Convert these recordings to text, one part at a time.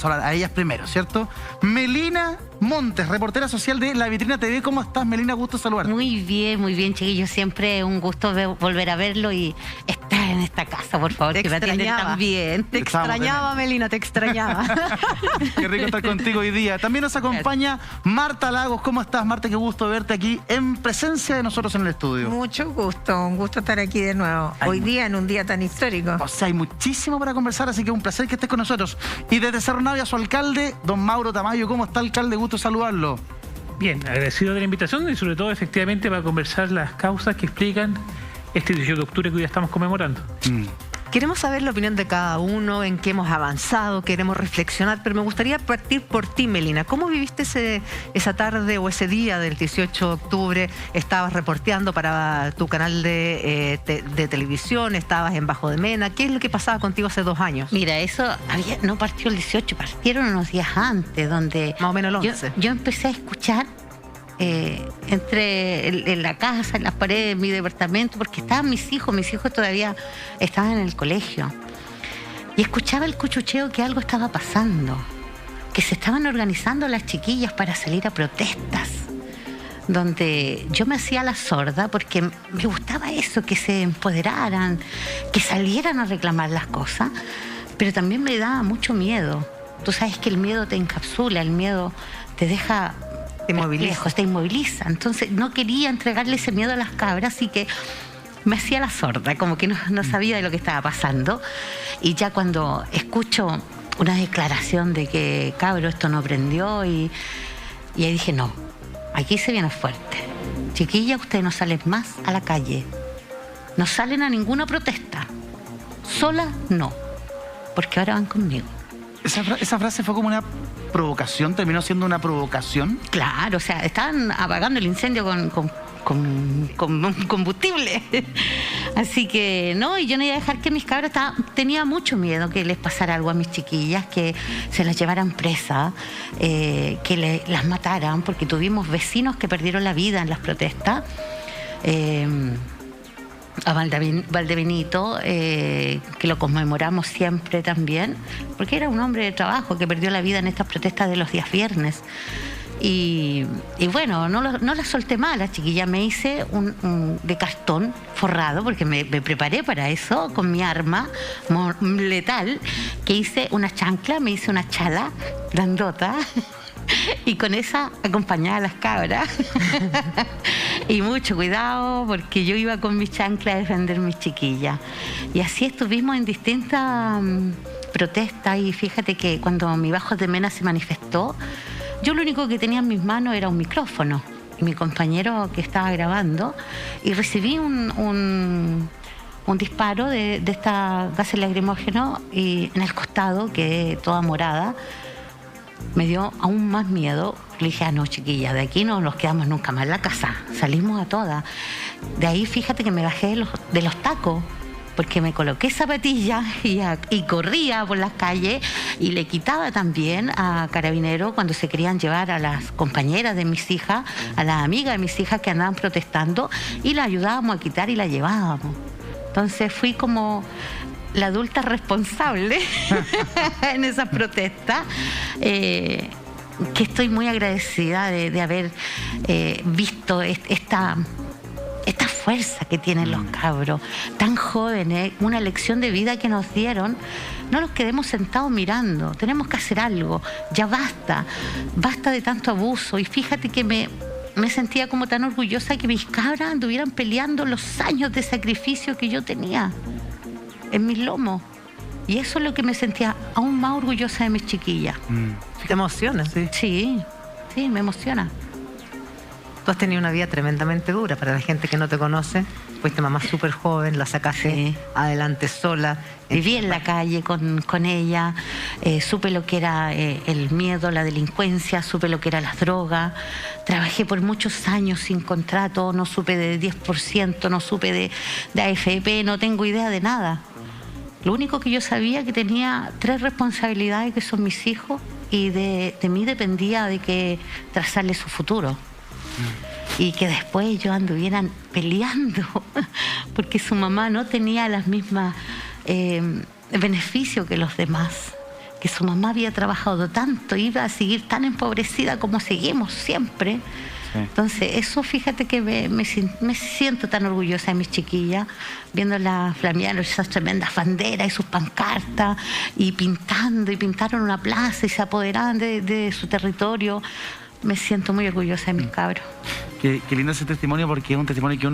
saludar a ellas primero, ¿cierto? Melina Montes, reportera social de La Vitrina TV. ¿Cómo estás, Melina? Gusto saludarte. Muy bien, chiquillos. Siempre un gusto volver a verlo y estar en esta casa, por favor, que me atienden tan bien. Te extrañaba, Melina, te extrañaba. Qué rico estar contigo hoy día. También nos acompaña Marta Lagos. ¿Cómo estás, Marta? Qué gusto verte aquí en presencia de nosotros en el estudio. Mucho gusto, un gusto estar aquí de nuevo. Hoy día, en un día tan histórico. O sea, hay muchísimo para conversar, así que un placer que estés con nosotros. Y desde Cerro Navia, su alcalde, don Mauro Tamayo. ¿Cómo está, alcalde? Gusto saludarlo. Bien, agradecido de la invitación y sobre todo, efectivamente, para conversar las causas que explican este 18 de octubre que hoy ya estamos conmemorando. Queremos saber la opinión de cada uno, en qué hemos avanzado, queremos reflexionar, pero me gustaría partir por ti, Melina. ¿Cómo viviste esa tarde o ese día del 18 de octubre? ¿Estabas reporteando para tu canal de televisión? ¿Estabas en Bajo de Mena? ¿Qué es lo que pasaba contigo hace 2 años? Mira, eso no partió el 18, partieron unos días antes, donde... Más o menos el 11. Yo empecé a escuchar en la casa, en las paredes de mi departamento, porque estaban mis hijos todavía estaban en el colegio, y escuchaba el cuchucheo que algo estaba pasando, que se estaban organizando las chiquillas para salir a protestas, donde yo me hacía la sorda porque me gustaba eso, que se empoderaran, que salieran a reclamar las cosas, pero también me daba mucho miedo. Tú sabes que el miedo te encapsula, el miedo te deja... te inmoviliza. Entonces no quería entregarle ese miedo a las cabras, así que me hacía la sorda, como que no sabía de lo que estaba pasando. Y ya cuando escucho una declaración de que, cabro, esto no prendió, y ahí dije, no, aquí se viene fuerte. Chiquilla, ustedes no salen más a la calle, no salen a ninguna protesta, sola no, porque ahora van conmigo. Esa frase fue como una provocación, terminó siendo una provocación. Claro, o sea, estaban apagando el incendio con combustible. Así que no, y yo no iba a dejar que mis cabras tenía mucho miedo que les pasara algo a mis chiquillas, que se las llevaran presas, que las mataran, porque tuvimos vecinos que perdieron la vida en las protestas. A Valdebenito, que lo conmemoramos siempre también, porque era un hombre de trabajo que perdió la vida en estas protestas de los días viernes. Y bueno, no la solté mal, la chiquilla. Me hice un de cartón forrado, porque me preparé para eso, con mi arma letal, que hice una chancla, me hice una chala grandota, y con esa acompañaba a las cabras. Y mucho cuidado, porque yo iba con mi chancla a defender mis chiquillas. Y así estuvimos en distintas protestas. Y fíjate que cuando mi Bajo de Mena se manifestó, yo lo único que tenía en mis manos era un micrófono y mi compañero que estaba grabando, y recibí un disparo de esta gases lacrimógeno, y en el costado quedé toda morada. Me dio aún más miedo. Le dije, no, chiquilla, de aquí no nos quedamos nunca más en la casa. Salimos a todas. De ahí, fíjate que me bajé de los tacos, porque me coloqué zapatillas y corría por las calles, y le quitaba también a carabineros cuando se querían llevar a las compañeras de mis hijas, a las amigas de mis hijas que andaban protestando, y la ayudábamos a quitar y la llevábamos. Entonces fui como la adulta responsable en esas protestas, que estoy muy agradecida de haber visto esta fuerza que tienen los cabros tan jóvenes, una lección de vida que nos dieron. No nos quedemos sentados mirando, tenemos que hacer algo, ya basta de tanto abuso. Y fíjate que me sentía como tan orgullosa que mis cabras anduvieran peleando los años de sacrificio que yo tenía en mis lomos. Y eso es lo que me sentía aún más orgullosa de mis chiquillas. ¿Te emociona? Sí, me emociona. Tú has tenido una vida tremendamente dura. Para la gente que no te conoce, fuiste mamá súper joven, la sacaste adelante sola. Viví en la calle con ella, supe lo que era el miedo, la delincuencia, supe lo que era las drogas. Trabajé por muchos años sin contrato, no supe de 10%, no supe de AFP, no tengo idea de nada. Lo único que yo sabía que tenía 3 responsabilidades, que son mis hijos, y de mí dependía de que trazarle su futuro. Y que después ellos anduvieran peleando porque su mamá no tenía las mismas beneficios que los demás. que su mamá había trabajado tanto, iba a seguir tan empobrecida como seguimos siempre. Sí. Entonces, eso, fíjate que me siento tan orgullosa de mis chiquillas, viéndolas flamear esas tremendas banderas y sus pancartas, y pintaron una plaza y se apoderaban de su territorio. Me siento muy orgullosa de mis cabros. Qué lindo ese testimonio, porque es un testimonio que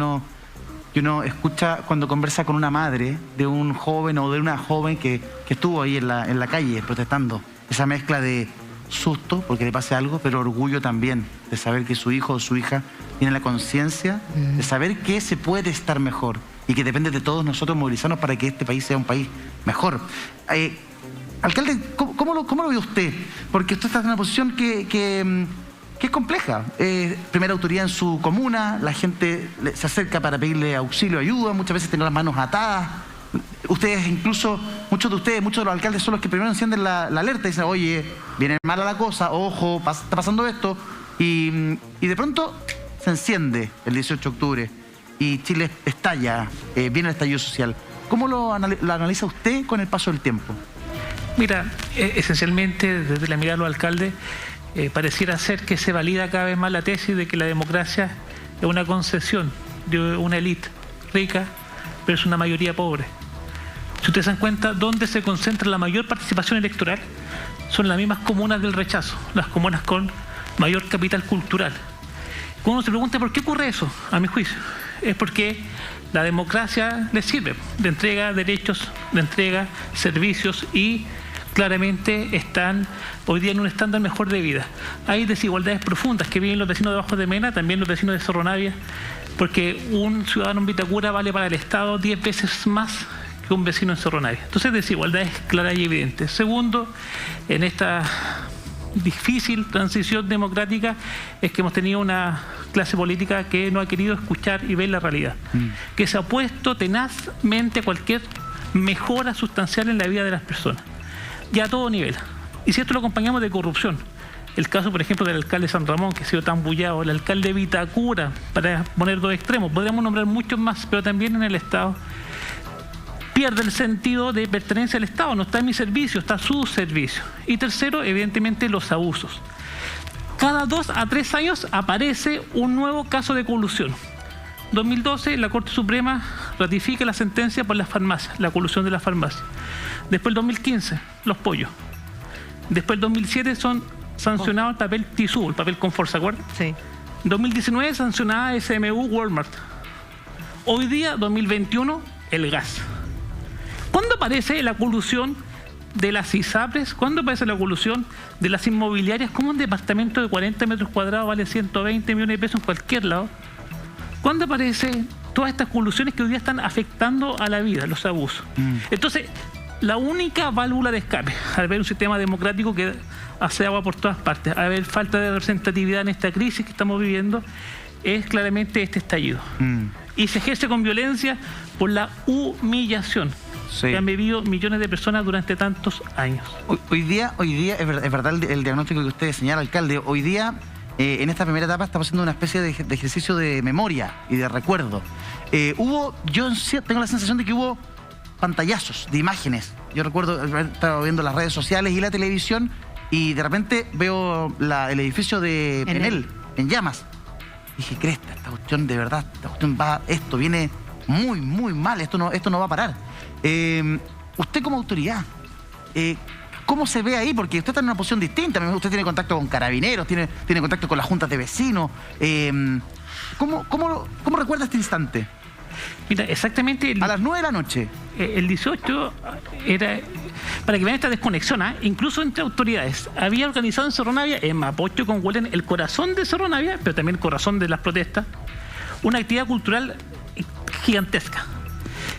uno escucha cuando conversa con una madre de un joven o de una joven que estuvo ahí en la calle protestando. Esa mezcla de susto porque le pase algo, pero orgullo también de saber que su hijo o su hija tiene la conciencia de saber que se puede estar mejor y que depende de todos nosotros movilizarnos para que este país sea un país mejor. Alcalde, ¿cómo lo ve usted? Porque usted está en una posición que es compleja. Primera autoridad en su comuna, la gente se acerca para pedirle auxilio, ayuda, muchas veces tiene las manos atadas. Ustedes incluso, muchos de los alcaldes son los que primero encienden la alerta y dicen, oye, viene mala la cosa, ojo, está pasando esto. Y de pronto se enciende el 18 de octubre y Chile estalla, viene el estallido social. ¿Cómo lo analiza usted con el paso del tiempo? Mira, esencialmente desde la mirada de los alcaldes, pareciera ser que se valida cada vez más la tesis de que la democracia es una concesión de una élite rica versus una mayoría pobre. Si ustedes se dan cuenta, ¿dónde se concentra la mayor participación electoral? Son las mismas comunas del rechazo, las comunas con mayor capital cultural. Cuando uno se pregunta por qué ocurre eso, a mi juicio, es porque la democracia les sirve, le entrega derechos, le entrega servicios y claramente están hoy día en un estándar mejor de vida. Hay desigualdades profundas que viven los vecinos de Bajo de Mena, también los vecinos de Cerro Navia, porque un ciudadano en Vitacura vale para el Estado 10 veces más que un vecino en Cerro Navia. Entonces, desigualdades claras y evidentes. Segundo, en esta difícil transición democrática es que hemos tenido una clase política que no ha querido escuchar y ver la realidad, que se ha opuesto tenazmente a cualquier mejora sustancial en la vida de las personas, y a todo nivel. Y si esto lo acompañamos de corrupción, el caso, por ejemplo, del alcalde de San Ramón, que ha sido tan bullado, el alcalde de Vitacura, para poner dos extremos, podríamos nombrar muchos más, pero también en el Estado, pierde el sentido de pertenencia al Estado, no está en mi servicio, está a su servicio. Y tercero, evidentemente, los abusos. Cada 2 a 3 años aparece un nuevo caso de colusión. 2012, la Corte Suprema ratifica la sentencia por las farmacias, la colusión de las farmacias. Después, el 2015, los pollos. Después, el 2007, son sancionados el papel Tissú, el papel confort, ¿se acuerdan? Sí. 2019, sancionada SMU, Walmart. Hoy día, 2021, el gas. ¿Cuándo aparece la colusión de las ISAPRES? ¿Cuándo aparece la colusión de las inmobiliarias? ¿Cómo un departamento de 40 metros cuadrados vale 120 millones de pesos en cualquier lado? ¿Cuándo aparecen todas estas colusiones que hoy día están afectando a la vida, los abusos? Entonces, la única válvula de escape, al ver un sistema democrático que hace agua por todas partes, al ver falta de representatividad en esta crisis que estamos viviendo, es claramente este estallido. Y se ejerce con violencia por la humillación que han vivido millones de personas durante tantos años. Hoy día es verdad el diagnóstico que usted señala, alcalde. Hoy día, en esta primera etapa, estamos haciendo una especie de ejercicio de memoria y de recuerdo. Yo tengo la sensación de que hubo pantallazos de imágenes. Yo recuerdo haber estado viendo las redes sociales y la televisión y de repente veo el edificio de Enel en llamas. Dije, cresta, esta cuestión de verdad, esto viene muy, muy mal, esto no va a parar. Usted como autoridad, ¿cómo se ve ahí? Porque usted está en una posición distinta, usted tiene contacto con carabineros, tiene contacto con las juntas de vecinos. ¿Cómo recuerda este instante? Mira, exactamente... A las 9 de la noche. El 18 era... Para que vean esta desconexión, incluso entre autoridades. Había organizado en Cerro Navia, en Mapocho con Huelen, el corazón de Cerro Navia, pero también el corazón de las protestas, una actividad cultural gigantesca.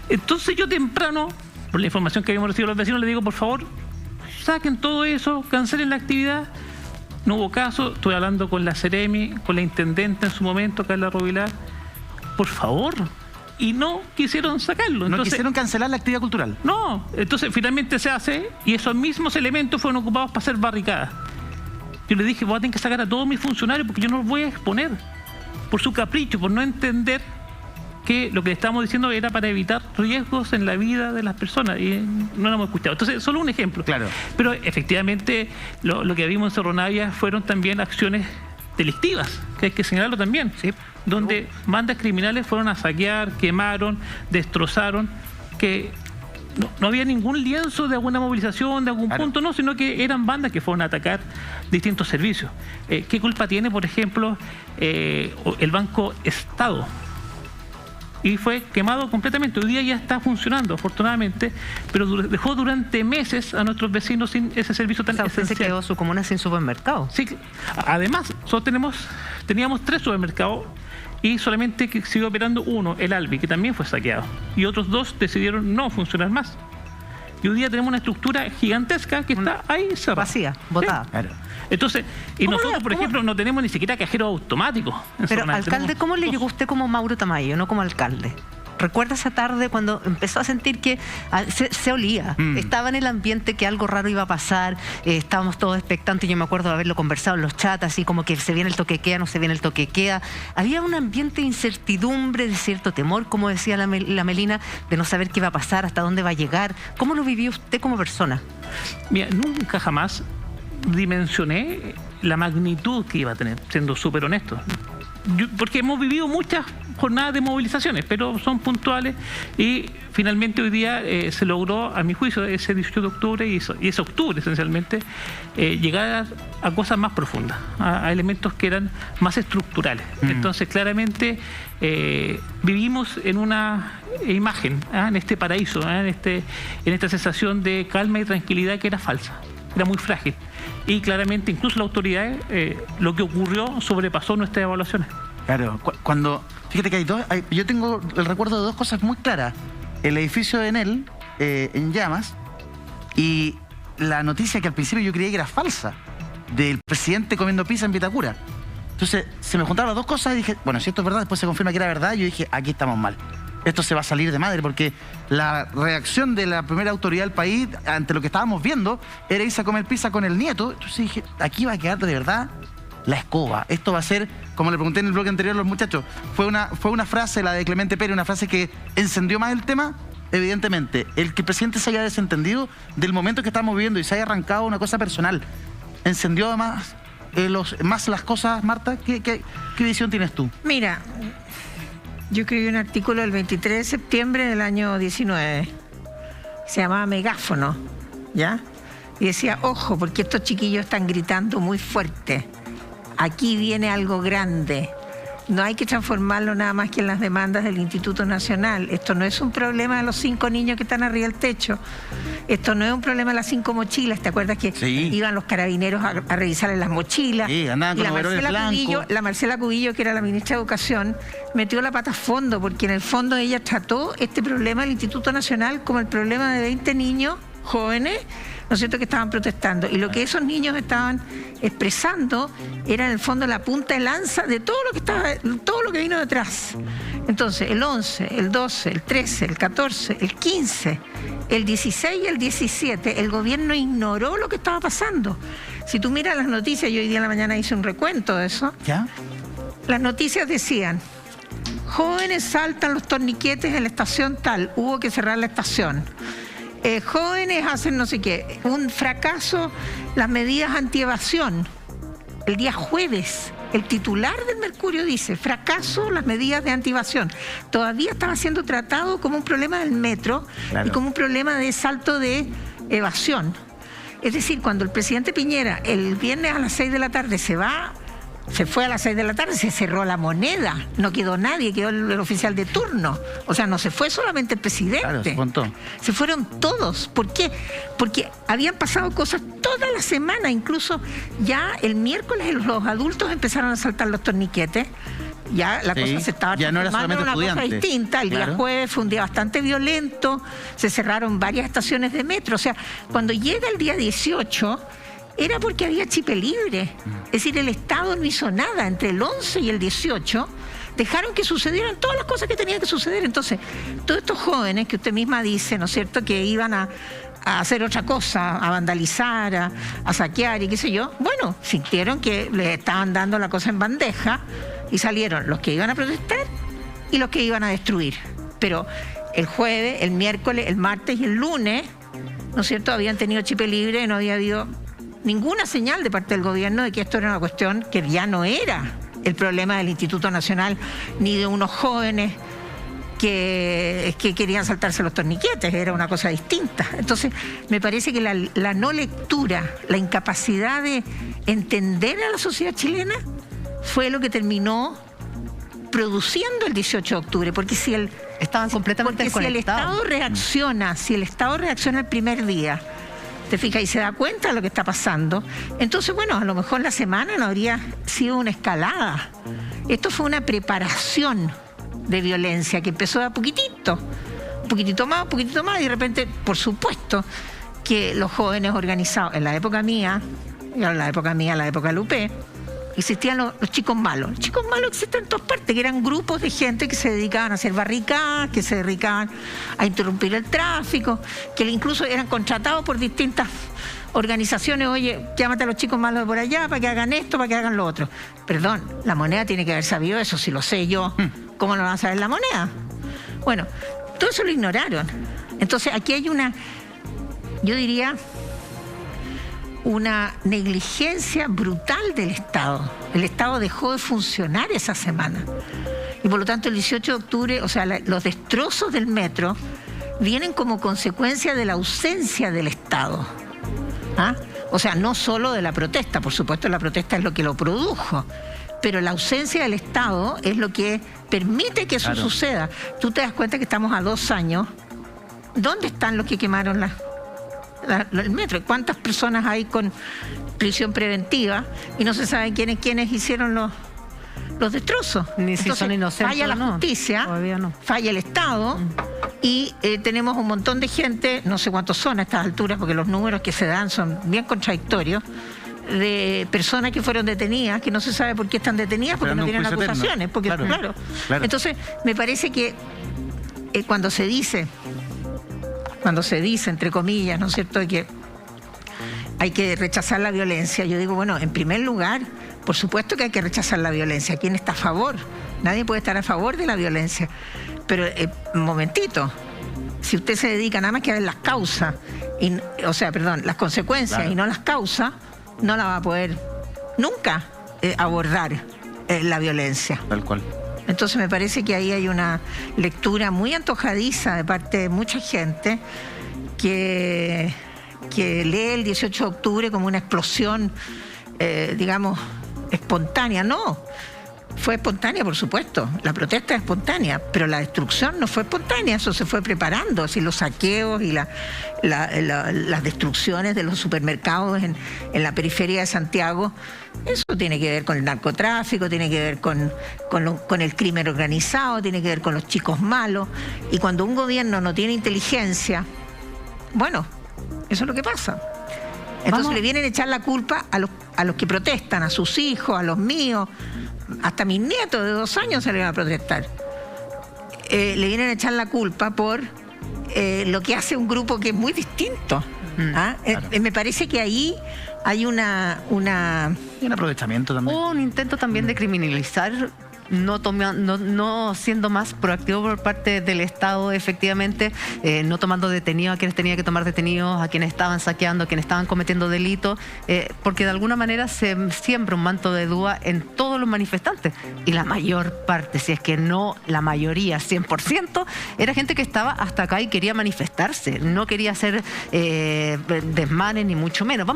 Entonces yo temprano, por la información que habíamos recibido los vecinos, le digo, por favor, saquen todo eso, cancelen la actividad. No hubo caso, estuve hablando con la Ceremi, con la intendente en su momento, Carla Rovilar, por favor. Y no quisieron sacarlo. Entonces, ¿no quisieron cancelar la actividad cultural? No, entonces finalmente se hace y esos mismos elementos fueron ocupados para hacer barricadas. Yo le dije, voy a tener que sacar a todos mis funcionarios porque yo no los voy a exponer por su capricho, por no entender porque lo que le estábamos diciendo era para evitar riesgos en la vida de las personas y no lo hemos escuchado. Entonces, solo un ejemplo. Claro. Pero efectivamente lo que vimos en Cerro Navia fueron también acciones delictivas, que hay que señalarlo también, Sí. donde bandas criminales fueron a saquear, quemaron, destrozaron, que no había ningún lienzo de alguna movilización, de algún Claro. punto, no, sino que eran bandas que fueron a atacar distintos servicios. ¿Qué culpa tiene, por ejemplo, el Banco Estado? Y fue quemado completamente. Hoy día ya está funcionando, afortunadamente, pero dejó durante meses a nuestros vecinos sin ese servicio tan O sea, usted se esencial. quedó su comuna sin supermercado. Sí, además, nosotros teníamos 3 supermercados y solamente que siguió operando uno, el Albi, que también fue saqueado. Y otros 2 decidieron no funcionar más. Y hoy día tenemos una estructura gigantesca que está ahí cerrada. Vacía, botada. Sí. Claro. Entonces, y ¿Cómo nosotros, le- por cómo- ejemplo, no tenemos ni siquiera cajeros automáticos. en Pero, Cerro Navia. alcalde, Tenemos ¿cómo le 2. llegó usted como Mauro Tamayo, no como alcalde? ¿Recuerda esa tarde cuando empezó a sentir que se olía? Estaba en el ambiente que algo raro iba a pasar, estábamos todos expectantes, yo me acuerdo de haberlo conversado en los chats, así como que se viene el toque queda, no se viene el toque queda. Había un ambiente de incertidumbre, de cierto temor, como decía la Melina, de no saber qué iba a pasar, hasta dónde va a llegar. ¿Cómo lo vivió usted como persona? Mira, nunca jamás dimensioné la magnitud que iba a tener, siendo súper honesto. Porque hemos vivido muchas jornadas de movilizaciones, pero son puntuales y finalmente hoy día se logró, a mi juicio, ese 18 de octubre y ese octubre esencialmente, llegar a cosas más profundas, a elementos que eran más estructurales. Entonces, claramente vivimos en una imagen, en este paraíso, en esta sensación de calma y tranquilidad que era falsa, era muy frágil. Y claramente, incluso la autoridad, lo que ocurrió sobrepasó nuestras evaluaciones. Claro, cuando... Fíjate que yo tengo el recuerdo de 2 cosas muy claras. El edificio de Enel, en llamas, y la noticia que al principio yo creía que era falsa, del presidente comiendo pizza en Vitacura. Entonces, se me juntaron las 2 cosas y dije, bueno, si esto es verdad, después se confirma que era verdad, y yo dije, aquí estamos mal. Esto se va a salir de madre, porque la reacción de la primera autoridad del país ante lo que estábamos viendo era irse a comer pizza con el nieto. Entonces dije, aquí va a quedar de verdad la escoba. Esto va a ser, como le pregunté en el bloque anterior a los muchachos, fue una frase, la de Clemente Pérez, una frase que encendió más el tema. Evidentemente, el que el presidente se haya desentendido del momento que estamos viviendo y se haya arrancado una cosa personal, encendió además más las cosas. Marta, ¿qué visión tienes tú? Mira, yo escribí un artículo el 23 de septiembre del año 19. Se llamaba Megáfono, ¿ya? Y decía, ojo, porque estos chiquillos están gritando muy fuerte. Aquí viene algo grande. No hay que transformarlo nada más que en las demandas del Instituto Nacional. Esto no es un problema de los 5 niños que están arriba del techo. Esto no es un problema de las 5 mochilas. ¿Te acuerdas que Sí. iban los carabineros a revisarles las mochilas? Sí, andaban con Y overoles blancos. La Marcela Cubillo, que era la ministra de Educación, metió la pata a fondo, porque en el fondo ella trató este problema del Instituto Nacional como el problema de 20 niños jóvenes, ¿no es cierto?, que estaban protestando. Y lo que esos niños estaban expresando era en el fondo la punta de lanza de todo lo que vino detrás. Entonces, el 11, el 12, el 13, el 14, el 15, el 16 y el 17, el gobierno ignoró lo que estaba pasando. Si tú miras las noticias, yo hoy día en la mañana hice un recuento de eso, ¿Ya? las noticias decían, jóvenes saltan los torniquetes en la estación tal, hubo que cerrar la estación. Jóvenes hacen no sé qué, un fracaso las medidas antievasión. El día jueves, el titular del Mercurio dice, fracaso las medidas de antievasión. Todavía estaba siendo tratado como un problema del metro, Claro. y como un problema de salto de evasión. Es decir, cuando el presidente Piñera el viernes a las 6 de la tarde se fue a las 6 de la tarde, se cerró la Moneda, no quedó nadie, quedó el oficial de turno. O sea, no se fue solamente el presidente. Claro, se contó. Se fueron todos. ¿Por qué? Porque habían pasado cosas toda la semana, incluso ya el miércoles los adultos empezaron a saltar los torniquetes. Ya la Sí, cosa se estaba ya no era transformando en una solamente cosa estudiantes. distinta. El día Claro. jueves fue un día bastante violento, se cerraron varias estaciones de metro. O sea, cuando llega el día 18, era porque había chipe libre. Es decir, el Estado no hizo nada. Entre el 11 y el 18 dejaron que sucedieran todas las cosas que tenían que suceder. Entonces, todos estos jóvenes que usted misma dice, ¿no es cierto?, que iban a hacer otra cosa, a vandalizar, a saquear y qué sé yo, bueno, sintieron que les estaban dando la cosa en bandeja y salieron los que iban a protestar y los que iban a destruir. Pero el jueves, el miércoles, el martes y el lunes, ¿no es cierto?, habían tenido chip libre y no había habido ninguna señal de parte del gobierno de que esto era una cuestión que ya no era el problema del Instituto Nacional ni de unos jóvenes que querían saltarse los torniquetes, era una cosa distinta. Entonces, me parece que la no lectura, la incapacidad de entender a la sociedad chilena fue lo que terminó produciendo el 18 de octubre, porque si el Estaban completamente desconectados. Si el Estado reacciona el primer día, te fijas, y se da cuenta de lo que está pasando, entonces, bueno, a lo mejor la semana no habría sido una escalada. Esto fue una preparación de violencia que empezó a poquitito, un poquitito más, y de repente, por supuesto, que los jóvenes organizados, en la época mía, la época de la UP, existían los chicos malos. Los chicos malos existen en todas partes, que eran grupos de gente que se dedicaban a hacer barricadas, que se dedicaban a interrumpir el tráfico, que incluso eran contratados por distintas organizaciones. Oye, llámate a los chicos malos de por allá para que hagan esto, para que hagan lo otro. Perdón, la moneda tiene que haber sabido eso, si lo sé yo, ¿cómo no van a saber la moneda? Bueno, todo eso lo ignoraron. Entonces aquí hay yo diría, una negligencia brutal del Estado. El Estado dejó de funcionar esa semana. Y por lo tanto el 18 de octubre, o sea, los destrozos del metro vienen como consecuencia de la ausencia del Estado. ¿Ah? O sea, no solo de la protesta, por supuesto la protesta es lo que lo produjo, pero la ausencia del Estado es lo que permite que eso suceda. Tú te das cuenta que estamos a 2 años. ¿Dónde están los que quemaron el metro? ¿Cuántas personas hay con prisión preventiva y no se sabe quiénes hicieron los destrozos? Ni si son inocentes. Falla la justicia, no. falla el Estado y tenemos un montón de gente, no sé cuántos son a estas alturas porque los números que se dan son bien contradictorios, de personas que fueron detenidas, que no se sabe por qué están detenidas, porque no tienen acusaciones. Porque, claro. Entonces, me parece que cuando se dice, entre comillas, ¿no es cierto?, que hay que rechazar la violencia, yo digo, bueno, en primer lugar, por supuesto que hay que rechazar la violencia. ¿Quién está a favor? Nadie puede estar a favor de la violencia. Pero, un momentito, si usted se dedica nada más que a ver las causas, las consecuencias y no las causas, no la va a poder nunca abordar la violencia. Tal cual. Entonces me parece que ahí hay una lectura muy antojadiza de parte de mucha gente que lee el 18 de octubre como una explosión, digamos, espontánea. No, fue espontánea, por supuesto. La protesta es espontánea, pero la destrucción no fue espontánea, eso se fue preparando. Así los saqueos y las destrucciones de los supermercados en la periferia de Santiago, eso tiene que ver con el narcotráfico, tiene que ver con el crimen organizado, tiene que ver con los chicos malos. Y cuando un gobierno no tiene inteligencia, bueno, eso es lo que pasa. Entonces le vienen a echar la culpa a los que protestan, a sus hijos, a los míos. Hasta mis nietos de 2 años salieron a protestar. Le vienen a echar la culpa por lo que hace un grupo que es muy distinto. Me parece que ahí hay un aprovechamiento también. Hubo un intento también de criminalizar, no siendo más proactivo por parte del Estado, efectivamente, no tomando detenidos a quienes tenía que tomar detenidos, a quienes estaban saqueando, a quienes estaban cometiendo delitos, porque de alguna manera se siembra un manto de duda en todos los manifestantes. Y la mayor parte, si es que no la mayoría, 100%, era gente que estaba hasta acá y quería manifestarse, no quería hacer desmanes ni mucho menos.